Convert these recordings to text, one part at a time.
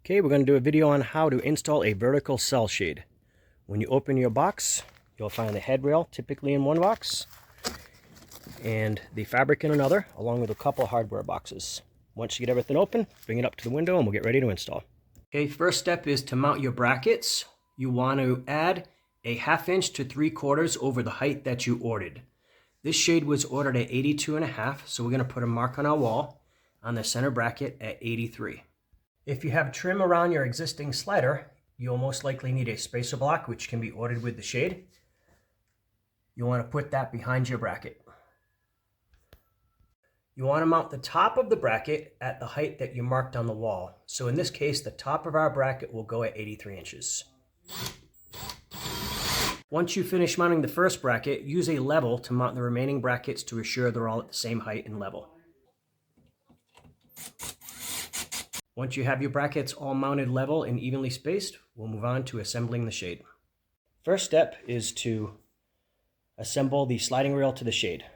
Okay, we're going to do a video on how to install a vertical cell shade. When you open your box, you'll find the head rail typically in one box and the fabric in another, along with a couple hardware boxes. Once you get everything open, bring it up to the window and we'll get ready to install. Okay, first step is to mount your brackets. You want to add a 1/2 inch to 3/4 over the height that you ordered. This shade was ordered at 82.5, so we're going to put a mark on our wall on the center bracket at 83. If you have trim around your existing slider, you'll most likely need a spacer block, which can be ordered with the shade. You'll want to put that behind your bracket. You want to mount the top of the bracket at the height that you marked on the wall. So in this case, the top of our bracket will go at 83 inches. Once you finish mounting the first bracket, use a level to mount the remaining brackets to assure they're all at the same height and level. Once you have your brackets all mounted level and evenly spaced, we'll move on to assembling the shade. First step is to assemble the sliding rail to the shade.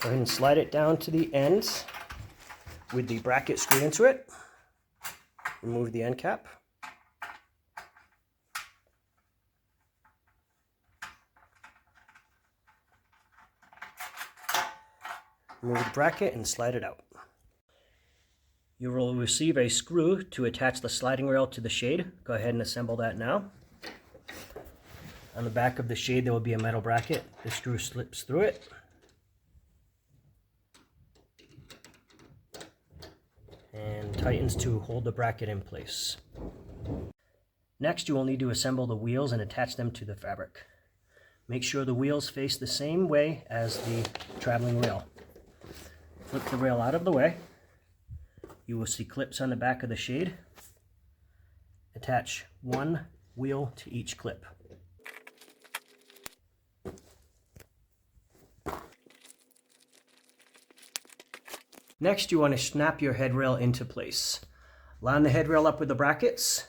Go ahead and slide it down to the ends with the bracket screwed into it. Remove the end cap. Remove the bracket and slide it out. You will receive a screw to attach the sliding rail to the shade. Go ahead and assemble that now. On the back of the shade there will be a metal bracket. The screw slips through it. And tightens to hold the bracket in place. Next, you will need to assemble the wheels and attach them to the fabric. Make sure the wheels face the same way as the traveling rail. Flip the rail out of the way. You will see clips on the back of the shade. Attach one wheel to each clip. Next, you want to snap your head rail into place. Line the head rail up with the brackets.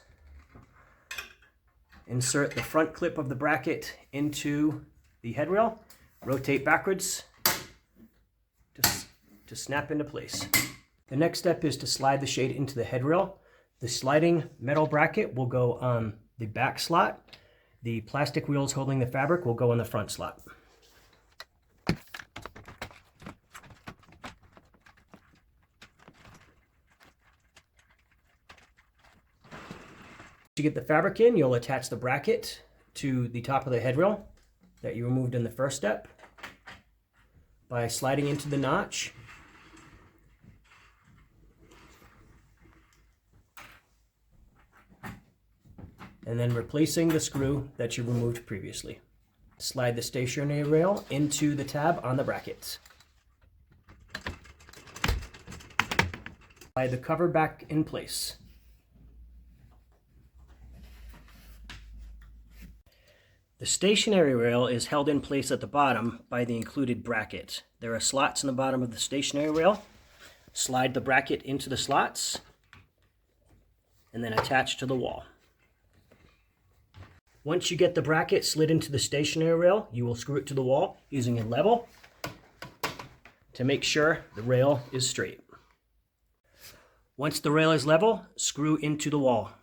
Insert the front clip of the bracket into the head rail. Rotate backwards to snap into place. The next step is to slide the shade into the head rail. The sliding metal bracket will go on the back slot. The plastic wheels holding the fabric will go on the front slot. To get the fabric in, you'll attach the bracket to the top of the head rail that you removed in the first step by sliding into the notch. And then replacing the screw that you removed previously. Slide the stationary rail into the tab on the bracket. Slide the cover back in place. The stationary rail is held in place at the bottom by the included bracket. There are slots in the bottom of the stationary rail. Slide the bracket into the slots and then attach to the wall. Once you get the bracket slid into the stationary rail, you will screw it to the wall using a level to make sure the rail is straight. Once the rail is level, screw into the wall.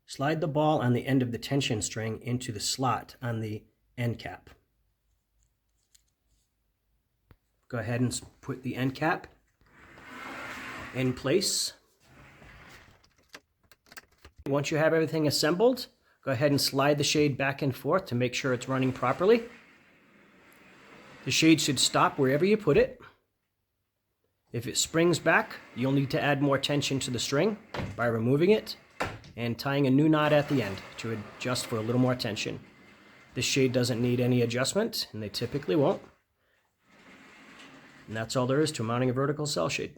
Slide the ball on the end of the tension string into the slot on the end cap. Go ahead and put the end cap in place. Once you have everything assembled, go ahead and slide the shade back and forth to make sure it's running properly. The shade should stop wherever you put it. If it springs back, you'll need to add more tension to the string by removing it and tying a new knot at the end to adjust for a little more tension. This shade doesn't need any adjustment, and they typically won't. And that's all there is to mounting a vertical cell shade.